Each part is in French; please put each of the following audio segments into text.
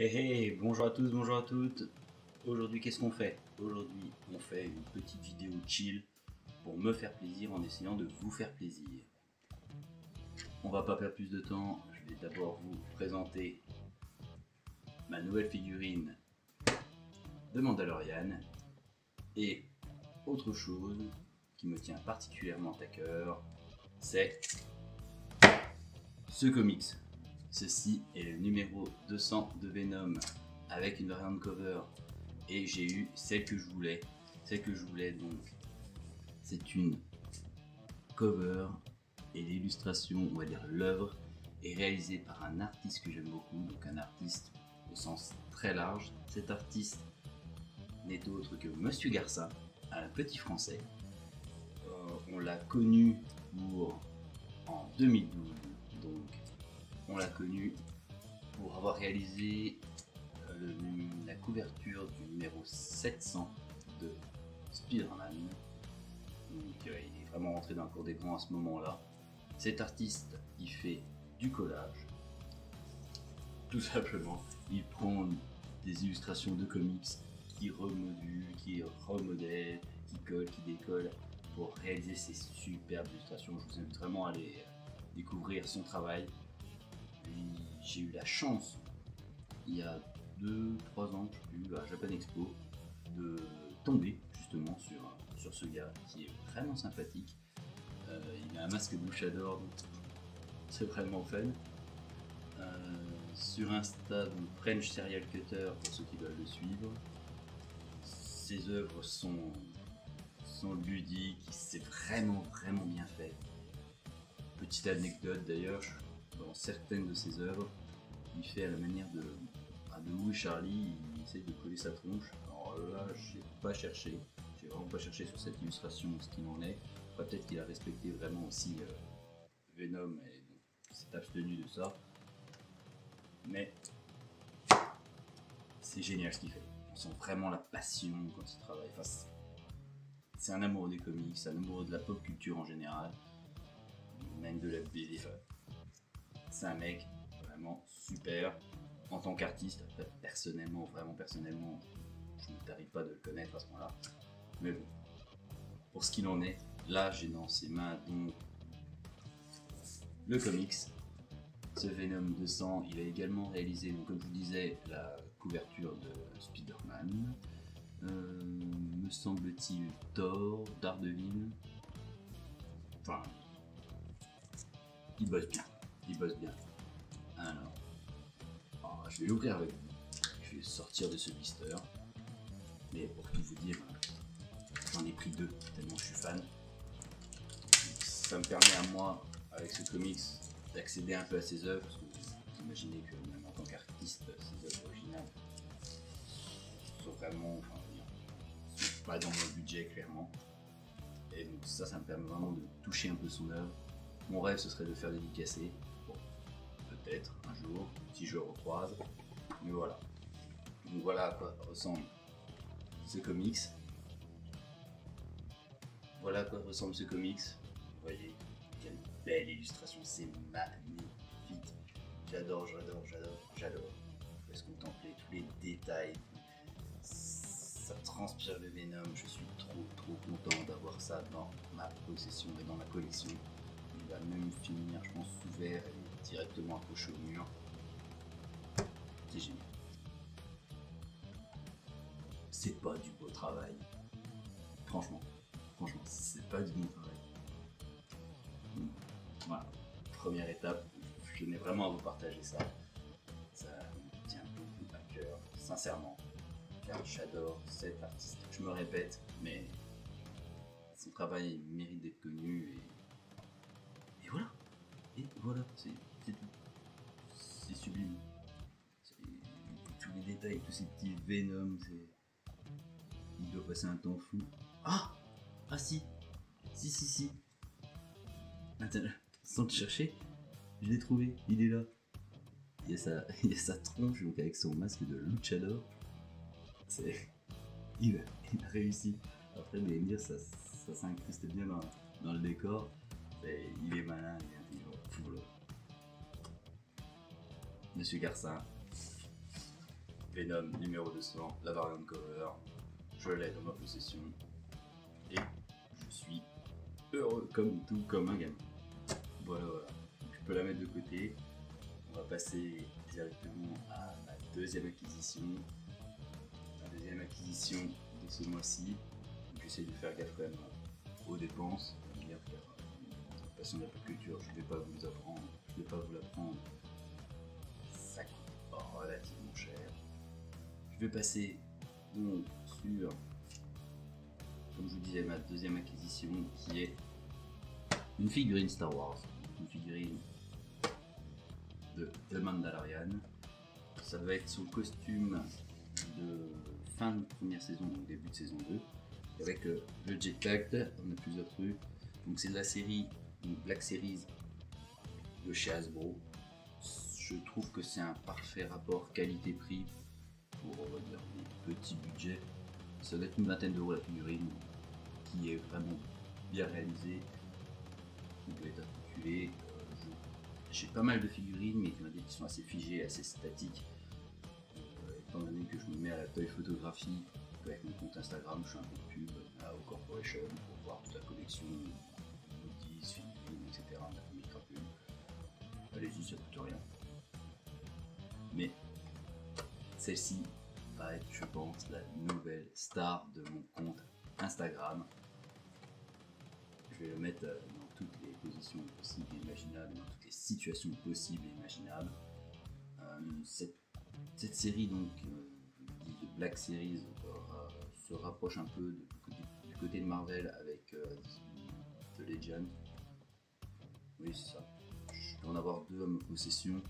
Hey hey, bonjour à tous, bonjour à toutes. Aujourd'hui, qu'est-ce qu'on fait? Aujourd'hui, on fait une petite vidéo chill pour me faire plaisir en essayant de vous faire plaisir. On va pas perdre plus de temps, je vais d'abord vous présenter ma nouvelle figurine de Mandalorian et autre chose qui me tient particulièrement à cœur, c'est ce comics. Ceci est le numéro 200 de Venom avec une variante cover et j'ai eu celle que je voulais. Celle que je voulais donc, c'est une cover et l'illustration, on va dire l'œuvre, est réalisée par un artiste que j'aime beaucoup, donc un artiste au sens très large. Cet artiste n'est autre que Monsieur Garça, un petit français. On l'a connu en 2012, donc on l'a connu pour avoir réalisé la couverture du numéro 700 de Spider-Man. Donc il est vraiment rentré dans le cours des grands à ce moment-là. Cet artiste, il fait du collage. Tout simplement, il prend des illustrations de comics qui remodule, qui remodèle, qui colle, qui décolle pour réaliser ces superbes illustrations. Je vous invite vraiment à aller découvrir son travail. J'ai eu la chance, il y a 2-3 ans, à Japan Expo, de tomber justement sur ce gars qui est vraiment sympathique. Il a un masque Luchador, donc c'est vraiment fun. Sur Insta, donc French Serial Cutter pour ceux qui veulent le suivre. Ses œuvres sont ludiques, c'est vraiment bien fait. Petite anecdote d'ailleurs, dans certaines de ses œuvres, il fait à la manière de Louis Charlie, il essaye de coller sa tronche. Alors là, j'ai vraiment pas cherché sur cette illustration ce qu'il en est. Enfin, peut-être qu'il a respecté vraiment aussi Venom et donc s'est abstenu de ça. Mais c'est génial ce qu'il fait. On sent vraiment la passion quand il travaille. Enfin, c'est un amoureux des comics, un amoureux de la pop culture en général, même de la BD. C'est un mec vraiment super en tant qu'artiste. Après, personnellement, je ne t'arrive pas de le connaître à ce moment-là. Mais bon, pour ce qu'il en est, là j'ai dans ses mains donc le comics, ce Venom 200. Il a également réalisé, donc, comme je vous disais, la couverture de Spider-Man. Me semble-t-il Thor, Daredevil. Enfin, il bosse bien. Alors, je vais l'ouvrir avec vous. Je vais sortir de ce blister. Mais pour tout vous dire, j'en ai pris 2 tellement je suis fan. Ça me permet à moi, avec ce comics, d'accéder un peu à ses œuvres. Parce que vous imaginez que même en tant qu'artiste, ses œuvres originales sont vraiment, sont pas dans mon budget clairement. Et donc ça me permet vraiment de toucher un peu son œuvre. Mon rêve, ce serait de faire dédicacer. Bon, peut-être un jour, si je le recroise. Mais voilà. Donc voilà à quoi ressemble ce comics. Voilà à quoi ressemble ce comics. Vous voyez, quelle belle illustration, c'est magnifique. J'adore. Je laisse contempler tous les détails. Ça transpire le Venom. Je suis trop content d'avoir ça dans ma possession et dans ma collection. Il va même finir, je pense, ouvert et directement accroché au mur. C'est génial. C'est pas du beau travail. Franchement, c'est pas du bon travail. Voilà, première étape, je tenais vraiment à vous partager ça. Ça me tient beaucoup à cœur, sincèrement, car j'adore cet artiste. Je me répète, mais son travail mérite d'être connu et voilà. Et voilà, c'est tout. C'est sublime. Tous les détails, tous ces petits Venom, il doit passer un temps fou. Ah si. Attends, sans te chercher, je l'ai trouvé, il est là. Il y a sa tronche donc avec son masque de Luchador. Il a réussi. Après, vous allez me dire, ça s'incruste bien dans le décor. Il est malin, il est intelligent. Monsieur Garça, Venom numéro 200, la variante cover. Je l'ai dans ma possession. Et je suis heureux comme tout, comme un gamin. Voilà, voilà. Je peux la mettre de côté. On va passer directement à ma deuxième acquisition. Ma deuxième acquisition de ce mois-ci. J'essaie de faire gaffe quand même aux dépenses. Passion de la pop culture, je ne vais pas vous apprendre, je ne vais pas vous l'apprendre. Ça coûte relativement cher. Je vais passer donc sur, comme je vous disais, ma deuxième acquisition qui est une figurine Star Wars. Une figurine de The Mandalorian. Ça va être son costume de fin de première saison, donc début de saison 2. Avec le jetpack, on a plusieurs trucs. Donc c'est de la série, donc Black Series de chez Hasbro. Je trouve que c'est un parfait rapport qualité-prix pour, on va dire, des petits budgets. Ça doit être une vingtaine d'euros la figurine, qui est vraiment bien réalisée. Il doit être articulé. J'ai pas mal de figurines, mais il y en a des qui sont assez figées, assez statiques. Étant donné que je me mets à la toy photographie avec mon compte Instagram, je fais un peu de pub à O Corporation pour voir toute la collection, modis, figurines, etc. La famille Crapule. Allez-y, ça coûte rien. Mais celle-ci va être, je pense, la nouvelle star de mon compte Instagram. Je vais le mettre dans toutes les positions possibles et imaginables, dans toutes les situations possibles et imaginables. Cette série, donc, de Black Series, se rapproche un peu du côté de Marvel avec The Legend. Oui, c'est ça. Je dois en avoir deux à ma possession.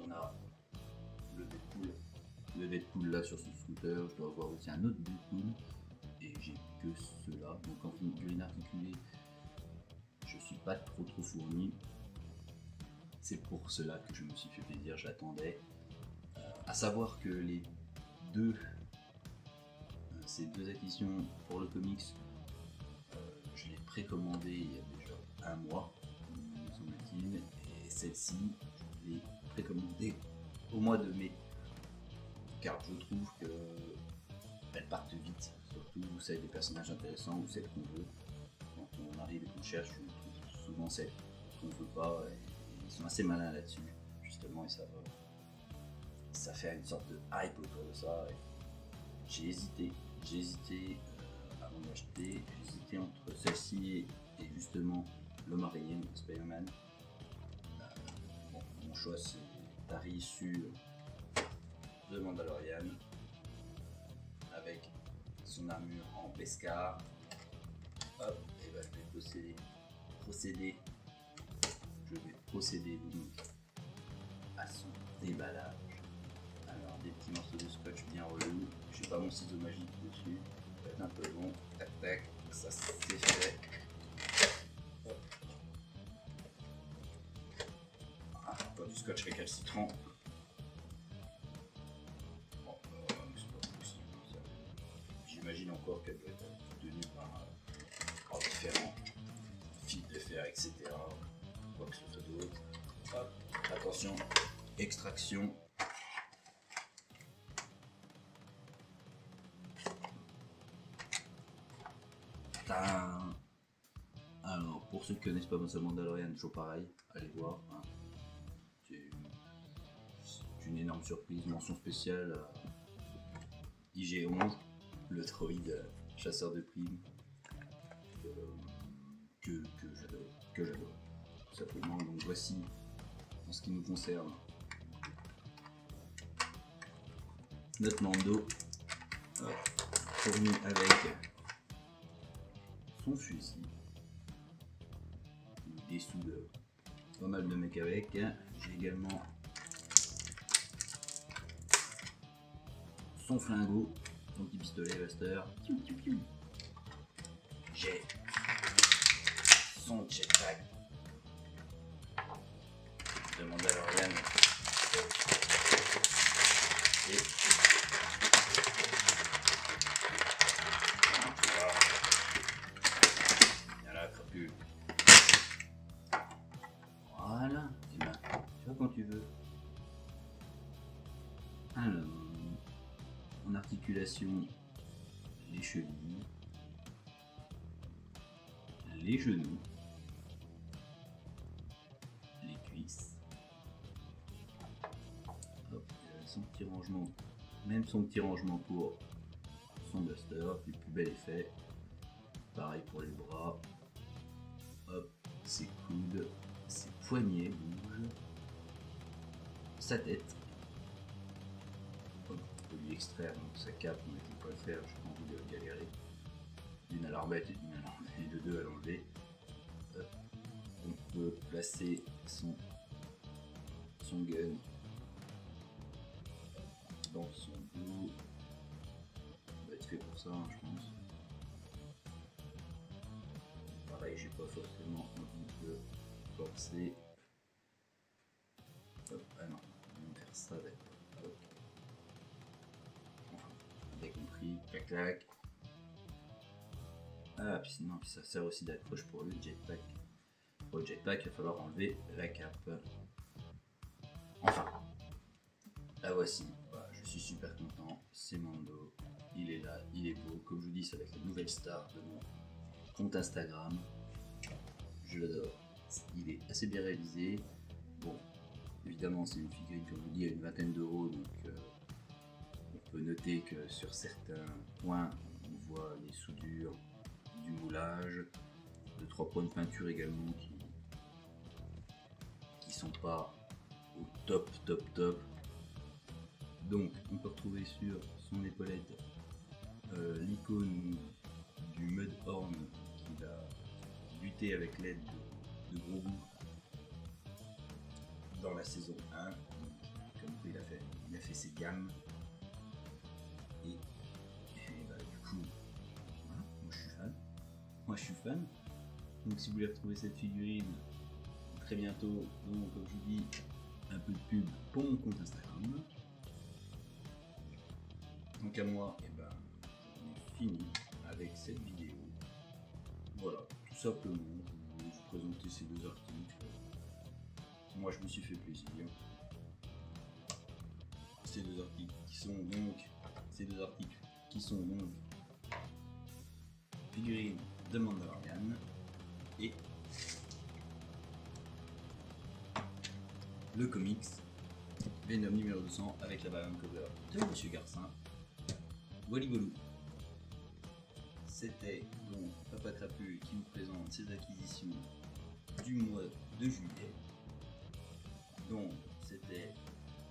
On a le Deadpool là sur son scooter. Je dois avoir aussi un autre Deadpool. Et j'ai que ceux-là. Donc en figurine articulée, je suis pas trop fourni. C'est pour cela que je me suis fait plaisir, j'attendais. À savoir que ces deux acquisitions pour le comics, je l'ai précommandé il y a déjà un mois, me semble-t-il, et celle-ci, je l'ai précommandée au mois de mai, car je trouve qu'elles partent vite, surtout celles des personnages intéressants ou celles qu'on veut. Quand on arrive et qu'on cherche, on trouve souvent celles qu'on ne veut pas, et ils sont assez malins là-dessus, justement, et ça fait une sorte de hype autour de ça. J'ai hésité avant d'acheter, j'ai hésité entre celle-ci et justement l'homme araignée de Spider-Man. Bon, mon choix c'est Tari sur The Mandalorian avec son armure en Beskar. Hop, et ben je vais procéder donc à son déballage. Alors des petits morceaux de scotch bien relous, j'ai pas mon ciseau magique dessus, ça va être un peu long, tac tac, ça c'est fait. Ah, pas du scotch récalcitrant. Bon, c'est pas possible ça. J'imagine encore qu'elle doit être tenue par différents fils de fer, etc. Quoi que ce soit d'autre. Hop, attention, extraction. Alors, pour ceux qui connaissent pas The Mandalorian, toujours pareil, allez voir. Hein. C'est une énorme surprise, mention spéciale à IG-11, le droïde chasseur de primes que j'adore, tout simplement. Donc voici, en ce qui nous concerne, notre Mando, fourni avec son fusil, des soudeurs, pas mal de mecs avec. J'ai également son flingot, son petit pistolet Buster. J'ai son jetpack de Mandalorian et voilà, et ben, tu vois quand tu veux Alors, en articulation, les chevilles, les genoux, les cuisses. Hop, son petit rangement, même son petit rangement pour son buster, le plus bel effet. Pareil pour les bras. Hop, ses coudes, ses poignets bougent, sa tête. Hop, on peut lui extraire donc sa cape, on n'était pas le faire, je n'ai pas envie de galérer. D'une à la remettre et de deux à l'enlever. On peut placer son gun dans son dos. Ça va être fait pour ça, hein, je pense. Pareil, j'ai pas forcément envie de forcer. Hop, ah non, on va faire ça d'accord. Hop. Enfin, vous avez compris, clac clac. Ah, puis sinon, ça sert aussi d'accroche pour le jetpack. Pour le jetpack, il va falloir enlever la cape. Enfin, la voici. Voilà, je suis super content. C'est Mando. Il est là, il est beau. Comme je vous dis, ça va être la nouvelle star de mon compte Instagram. Je l'adore. Il est assez bien réalisé. Bon, évidemment, c'est une figurine, comme je vous dis, à une vingtaine d'euros. Donc, on peut noter que sur certains points, on voit les soudures, du moulage, 2-3 points de peinture également qui sont pas au top. Donc on peut retrouver sur son épaulette l'icône du Mudhorn qu'il a buté avec l'aide de Grogu dans la saison 1. Comme quoi il a fait ses gammes. Et bah, du coup, voilà, moi je suis fan. Donc si vous voulez retrouver cette figurine très bientôt, donc comme je vous dis, un peu de pub pour mon compte Instagram. Donc à moi, et ben, on est fini avec cette vidéo. Voilà, tout simplement, je vais vous présenter ces deux articles. Moi je me suis fait plaisir. Ces deux articles qui sont donc figurines de Mandalorian et le comics Venom numéro 200 avec la variante cover de Monsieur Garcin. Walou. C'était donc Papa Crapule qui vous présente ses acquisitions du mois de juillet. Donc c'était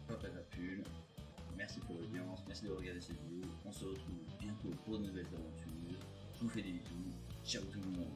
Papa Crapule. Merci pour l'audience, merci d'avoir regardé cette vidéo. On se retrouve bientôt pour de nouvelles aventures. Je vous fais des bisous. Ciao tout le monde.